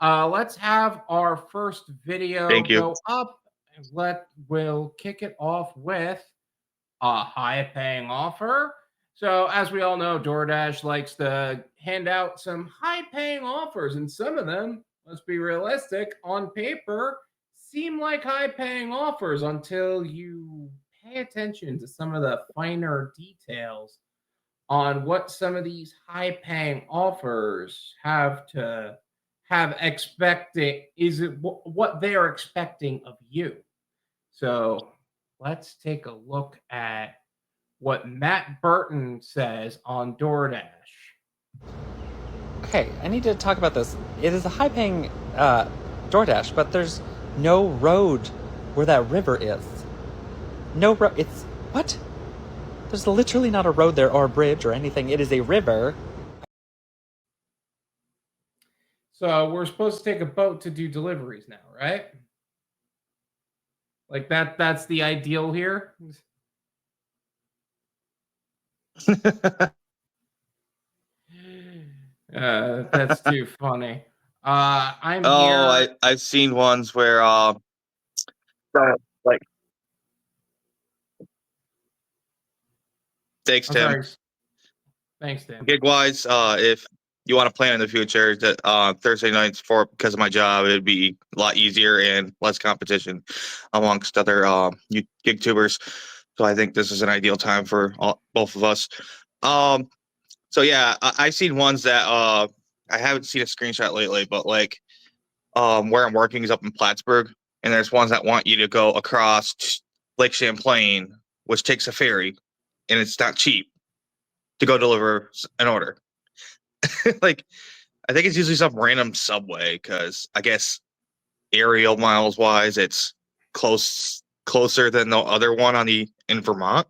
Let's have our first video Thank you. go up. We'll kick it off with a high-paying offer. So, as we all know, DoorDash likes to hand out some high-paying offers, and some of them, let's be realistic, on paper seem like high-paying offers until you pay attention to some of the finer details on what some of these high-paying offers have expecting is it what they are expecting of you. So let's take a look at what Matt Burton says on DoorDash. Okay, I need to talk about this. It is a high-paying DoorDash, but there's no road where that river is. No road. It's what? There's literally not a road there or a bridge or anything. It is a river. So we're supposed to take a boat to do deliveries now, right? Like that's the ideal here. That's too funny. I'm here. I've seen ones where like thanks, I'm Tim. sorry. Thanks, Tim. Gig wise, if you want to plan in the future that Thursday nights because of my job, it'd be a lot easier and less competition amongst other gig tubers. So I think this is an ideal time for both of us. So yeah, I've seen ones that I haven't seen a screenshot lately, but like where I'm working is up in Plattsburgh, and there's ones that want you to go across Lake Champlain, which takes a ferry, and it's not cheap to go deliver an order. Like, I think it's usually some random subway because I guess aerial miles wise, it's closer than the other one in Vermont.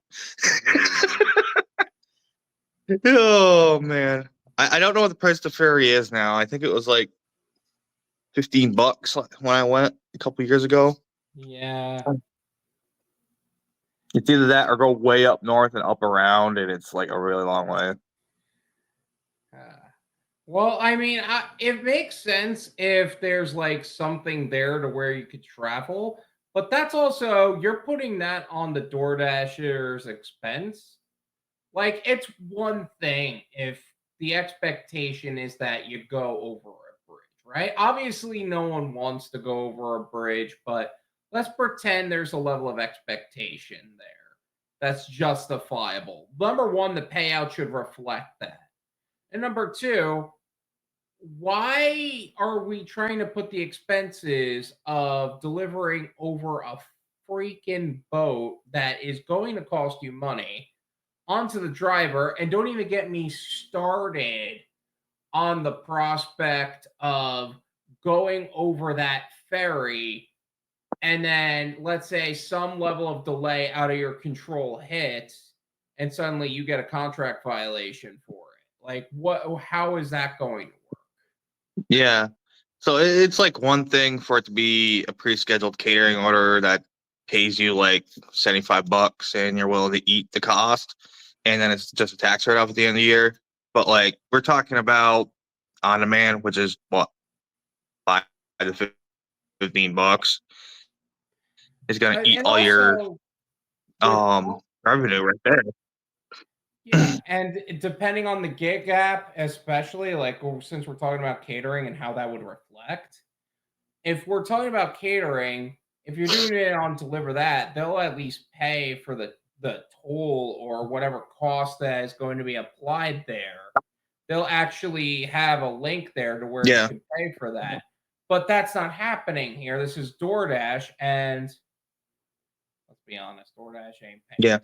Oh man, I don't know what the price of the ferry is now. I think it was like $15 when I went a couple years ago. Yeah. It's either that or go way up north and up around, and it's like a really long way. Well, I mean, it makes sense if there's like something there to where you could travel, but that's also you're putting that on the DoorDasher's expense. Like, it's one thing if the expectation is that you go over a bridge, right? Obviously, no one wants to go over a bridge, but let's pretend there's a level of expectation there that's justifiable. Number one, the payout should reflect that. And number two, why are we trying to put the expenses of delivering over a freaking boat that is going to cost you money onto the driver? And don't even get me started on the prospect of going over that ferry and then let's say some level of delay out of your control hits and suddenly you get a contract violation for it. Like, how is that going to work? Yeah. So it's like one thing for it to be a pre-scheduled catering order that pays you like $75 and you're willing to eat the cost, and then it's just a tax write-off at the end of the year. But like we're talking about on demand, which is what, $5 to $15. It's gonna eat all your revenue right there. Yeah, and depending on the gig app, especially like since we're talking about catering and how that would reflect, if we're talking about catering, if you're doing it on DeliverThat, they'll at least pay for the toll or whatever cost that is going to be applied there. They'll actually have a link there to where you can pay for that. But that's not happening here. This is DoorDash, and let's be honest, DoorDash ain't paying. Yeah.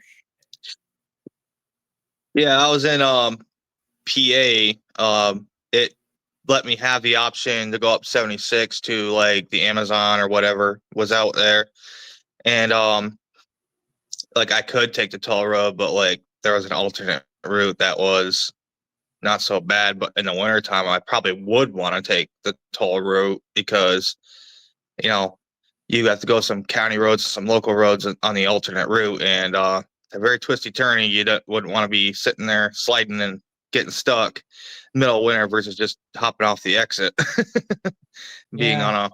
Yeah, I was in PA. It let me have the option to go up 76 to like the Amazon or whatever was out there. And like I could take the toll road, but like there was an alternate route that was not so bad. But in the wintertime, I probably would want to take the toll route because, you know, you have to go some county roads, some local roads on the alternate route, and a very twisty turny. You wouldn't want to be sitting there sliding and getting stuck middle of winter versus just hopping off the exit, being Yeah. on a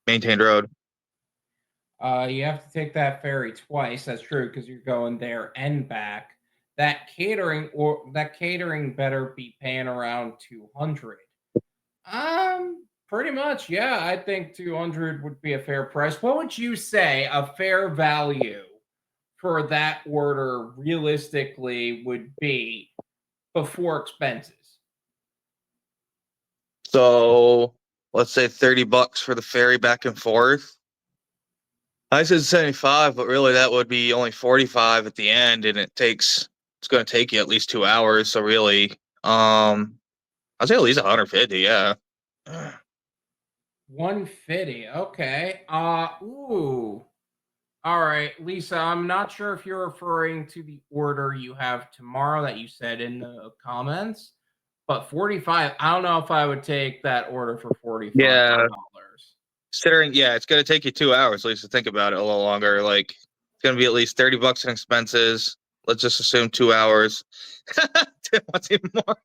maintained road. You have to take that ferry twice. That's true because you're going there and back. That catering better be paying around 200. Pretty much, yeah. I think 200 would be a fair price. What would you say a fair value for that order realistically would be before expenses? So let's say $30 for the ferry back and forth. I said 75, but really that would be only 45 at the end, and it's going to take you at least 2 hours. So really, I'd say at least 150. Yeah. 150. Okay. Ooh. All right, Lisa, I'm not sure if you're referring to the order you have tomorrow that you said in the comments, but 45, I don't know if I would take that order for $45. Yeah. Considering, yeah, it's going to take you 2 hours, at least to think about it a little longer. Like, it's going to be at least $30 in expenses. Let's just assume 2 hours. What's even more?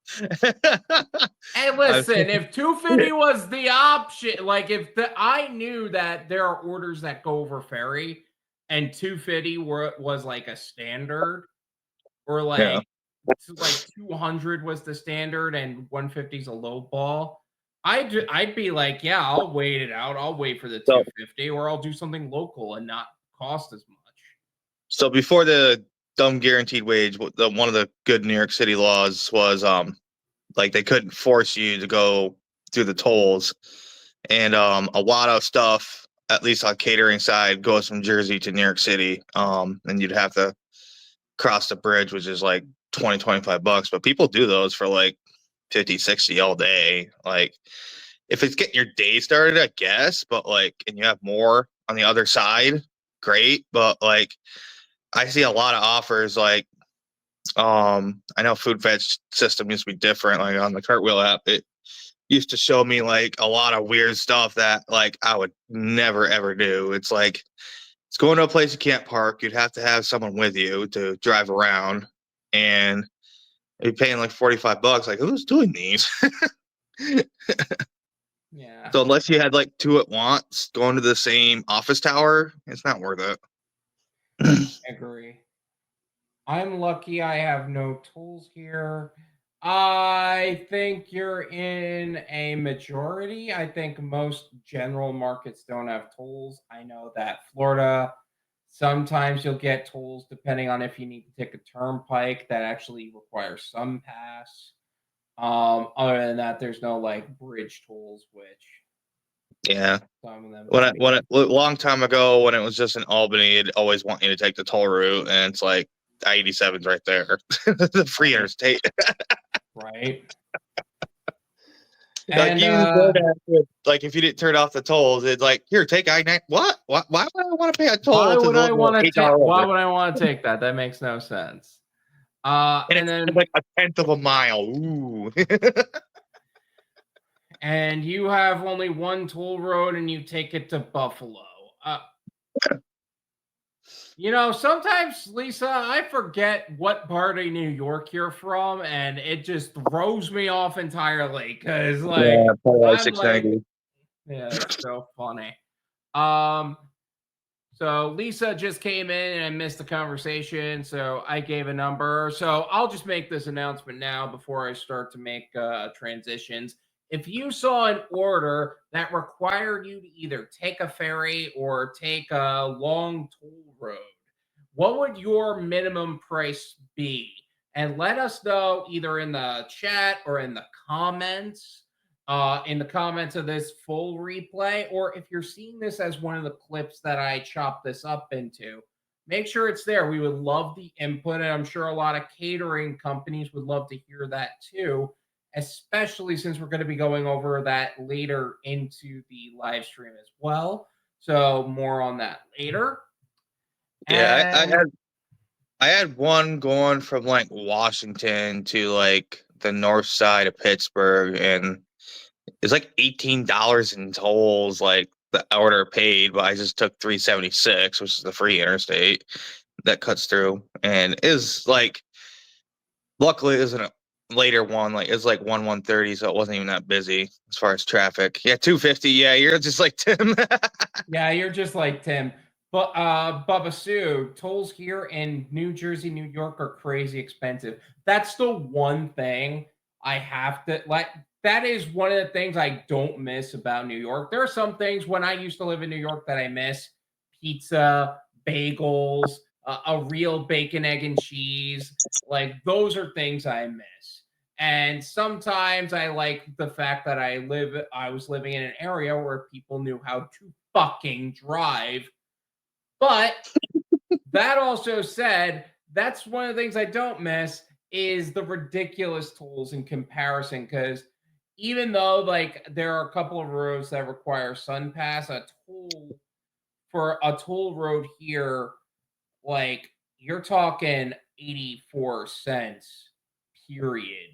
Hey, listen, if 250 was the option, like if I knew that there are orders that go over ferry and 250 was like a standard, or like 200 was the standard and 150 is a low ball, I'd be like, yeah, I'll wait it out. I'll wait for the 250, or I'll do something local and not cost as much. So before the dumb guaranteed wage, one of the good New York City laws was like they couldn't force you to go through the tolls, and a lot of stuff, at least on catering side, goes from Jersey to New York City, and you'd have to cross the bridge, which is like $20-$25, but people do those for like 50-60 all day. Like, if it's getting your day started, I guess, but like, and you have more on the other side, great. But like, I see a lot of offers. Like, I know Food Fetch system used to be different. Like on the Cartwheel app, it used to show me like a lot of weird stuff that like I would never ever do. It's like, it's going to a place you can't park. You'd have to have someone with you to drive around, and you're paying like $45. Like, who's doing these? Yeah. So unless you had like two at once going to the same office tower, it's not worth it. I agree. I'm lucky I have no tools here. I think you're in a majority. I think most general markets don't have tolls. I know that Florida, sometimes you'll get tolls depending on if you need to take a turnpike that actually requires some pass. Other than that, there's no like bridge tolls, which Yeah. some of them. When a long time ago, when it was just in Albany, it'd always want you to take the toll route, and it's like 87's right there, the free interstate. Right. Like, And like if you didn't turn off the tolls, it's like, here, take I-9. What? Why would I want to pay a toll? why would I want to take? Why over? would I want to take that? That makes no sense. And And it's then like a tenth of a mile. Ooh. and you have only one toll road, and you take it to Buffalo. You know, sometimes, Lisa, I forget what part of New York you're from, and it just throws me off entirely. Because, like, Yeah, I'm 690. like, yeah, it's so funny. So Lisa just came in and I missed the conversation, so I gave a number. So I'll just make this announcement now before I start to make transitions. If you saw an order that required you to either take a ferry or take a long toll road, what would your minimum price be? And let us know either in the chat or in the comments of this full replay, or if you're seeing this as one of the clips that I chop this up into, make sure it's there. We would love the input, and I'm sure a lot of catering companies would love to hear that too, especially since we're going to be going over that later into the live stream as well. So more on that later. Yeah, I had one going from like Washington to like the north side of Pittsburgh, and it's like $18 in tolls, like the order paid, but I just took 376, which is the free interstate that cuts through, and is like, luckily it isn't later one, like it's like 1:30, so it wasn't even that busy as far as traffic. Yeah, 250. Yeah, you're just like Tim. Yeah, you're just like Tim. But Bubba Sue, tolls here in New Jersey, New York are crazy expensive. That's the one thing I have to like. That is one of the things I don't miss about New York. There are some things when I used to live in New York that I miss: pizza, bagels, a real bacon, egg, and cheese. Like those are things I miss. And sometimes I like the fact that I was living in an area where people knew how to fucking drive. But that also said, that's one of the things I don't miss is the ridiculous tolls in comparison. Because even though like there are a couple of roads that require sun pass, a toll for a toll road here, like you're talking 84 cents, period.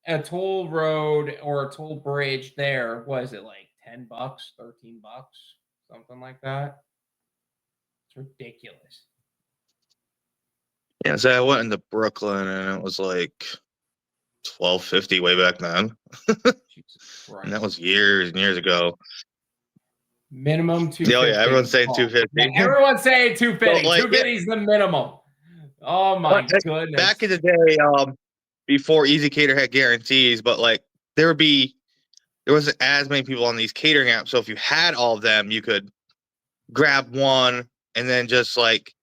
A toll road or a toll bridge there, was it like 10 bucks, 13 bucks, something like that? It's ridiculous. Yeah, so I went into Brooklyn and it was like 12.50 way back then, Jesus and that Christ. was years and years ago. Minimum Oh 250. yeah, everyone's saying Oh, 250. yeah, everyone's saying 250. So, like, 250 is the minimum. Oh my goodness. back in the day, before Easy Cater had guarantees, but like there wasn't as many people on these catering apps. So if you had all of them, you could grab one and then just like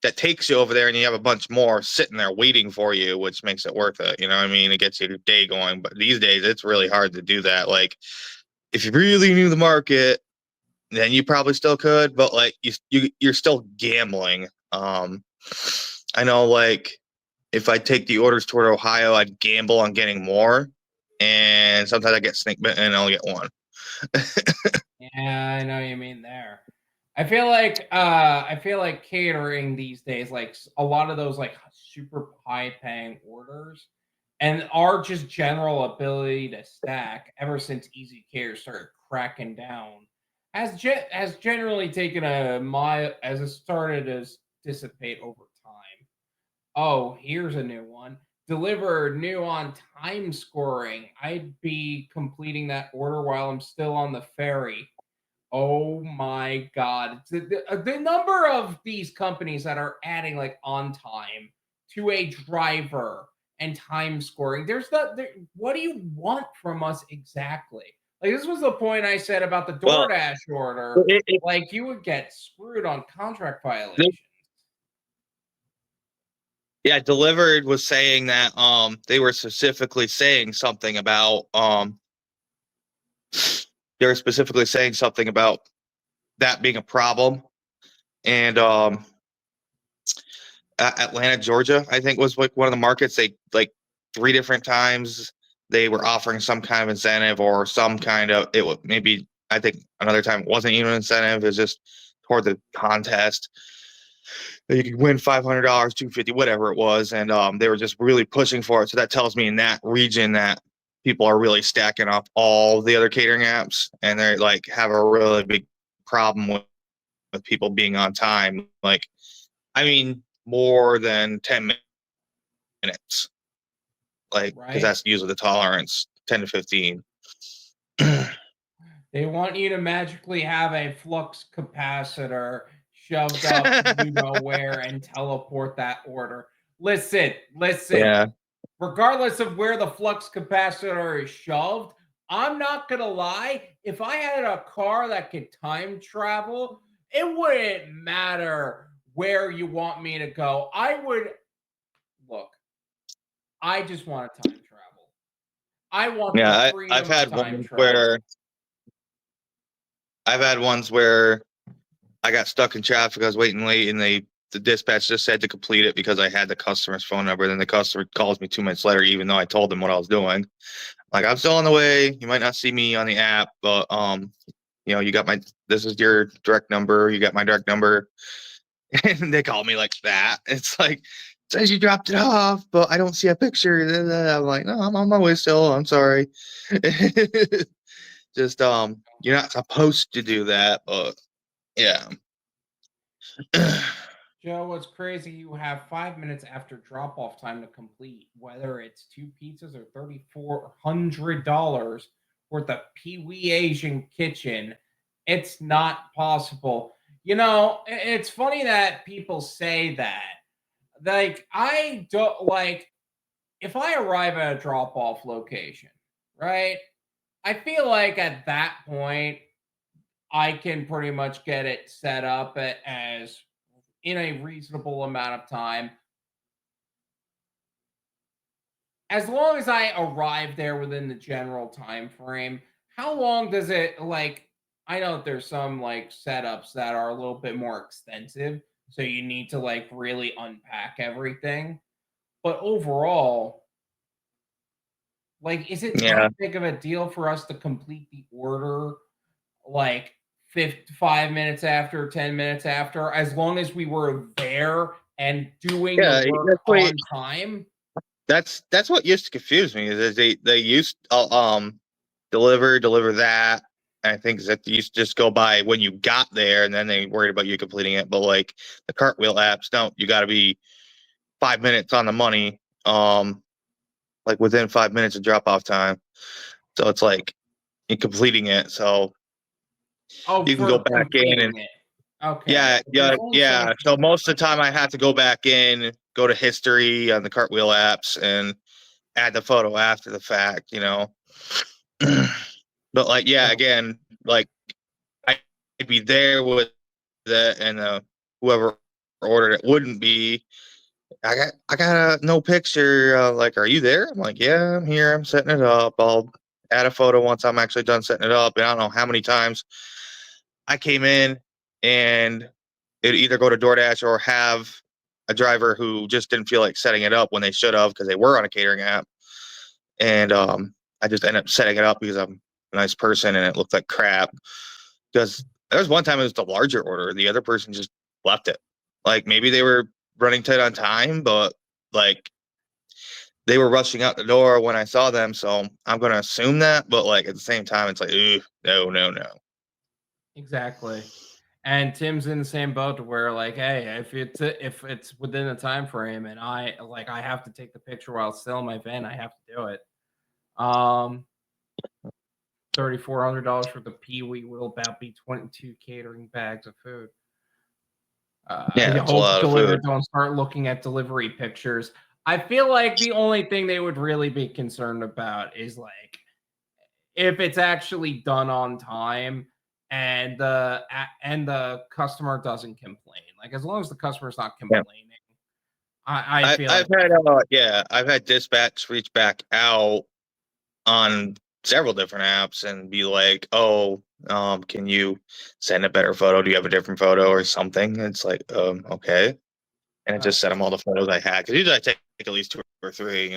that takes you over there and you have a bunch more sitting there waiting for you, which makes it worth it. You know what I mean? It gets your day going. But these days it's really hard to do that. Like if you really knew the market, then you probably still could, but like you're still gambling. I know like if I take the orders toward Ohio, I'd gamble on getting more. And sometimes I get snake bitten and I'll get one. Yeah, I know what you mean there. I feel like catering these days, like a lot of those like super high paying orders and our just general ability to stack ever since Easy Cater started cracking down has generally taken a mile as it started to dissipate over time. Oh, here's a new one. Deliver new on time scoring. I'd be completing that order while I'm still on the ferry. Oh my God. The number of these companies that are adding like on time to a driver and time scoring. What do you want from us exactly? Like, this was the point I said about the Well, DoorDash order. it, Like, you would get screwed on contract it, violations. yeah, Delivered was saying that they were specifically saying something about that being a problem. And Atlanta, Georgia, I think was like one of the markets. They like 3 different times they were offering some kind of incentive or some kind of maybe I think another time it wasn't even an incentive. It was just toward the contest. You could win $500, 250, whatever it was, and they were just really pushing for it. So that tells me in that region that people are really stacking up all the other catering apps, and they like have a really big problem with people being on time. Like, I mean, more than 10 minutes, like because Right? that's usually the tolerance, 10 to 15. They want you to magically have a flux capacitor shoved up you know where and teleport that order. Listen. Yeah. Regardless of where the flux capacitor is shoved, I'm not going to lie. If I had a car that could time travel, it wouldn't matter where you want me to go. Look, I just want to time travel. I want the Yeah, freedom of time travel. I've had ones where I got stuck in traffic. I was waiting late, and the dispatch just said to complete it because I had the customer's phone number. Then the customer calls me 2 minutes later, even though I told them what I was doing. Like, I'm still on the way. You might not see me on the app, but you got this is your direct number. You got my direct number, and they call me like that. It's like, it says you dropped it off, but I don't see a picture. I'm like, no, I'm on my way still. I'm sorry. Just you're not supposed to do that, but yeah. Joe, what's crazy, you have 5 minutes after drop off time to complete, whether it's 2 pizzas or $3,400 worth of Pee Wee Asian Kitchen. It's not possible. It's funny that people say that. Like, I don't like if I arrive at a drop off location, right? I feel like at that point, I can pretty much get it set up as in a reasonable amount of time. As long as I arrive there within the general time frame, how long does it like I know that there's some like setups that are a little bit more extensive, so you need to like really unpack everything. But overall, like is it Yeah. that big of a deal for us to complete the order like 5 minutes after, 10 minutes after, as long as we were there and doing the Yeah. work That's what, on time? that's what used to confuse me is they used deliver that. And I think that they used to just go by when you got there, and then they worried about you completing it. But like the cartwheel apps, don't you got to be 5 minutes on the money, like within 5 minutes of drop off time. So it's like you're completing it, so Oh, you can go for back in and completing it. Okay. yeah, There's yeah, only so yeah. much you So can most of the complete. time I have to go back in, go to history on the cartwheel apps, and add the photo after the fact. But like, yeah, So, again, like I'd be there with it, and whoever ordered it wouldn't be. I got a no picture. Like, are you there? I'm like, yeah, I'm here. I'm setting it up. I'll add a photo once I'm actually done setting it up. And I don't know how many times I came in and it'd either go to DoorDash or have a driver who just didn't feel like setting it up when they should have because they were on a catering app. And I just ended up setting it up because I'm a nice person and it looked like crap. Because there was one time it was the larger order. The other person just left it. Like maybe they were running tight on time, but like they were rushing out the door when I saw them. So I'm going to assume that. But like at the same time, it's like, no, no, no. exactly. And Tim's in the same boat to where like, hey, if it's within the time frame and I have to take the picture while it's still in my van, I have to do it. Um, $3,400 for the Pee Wee will about be 22 catering bags of food. I Yeah, it's a hope lot of Deliver food. don't start looking at delivery pictures. I feel like the only thing they would really be concerned about is like if it's actually done on time and the customer doesn't complain. Like as long as the customer's not Yeah. complaining, I feel like I've had dispatch reach back out on several different apps and be like, "Oh, can you send a better photo? Do you have a different photo or something?" And it's like, okay, and it just sent them all the photos I had because usually I take at least two or three.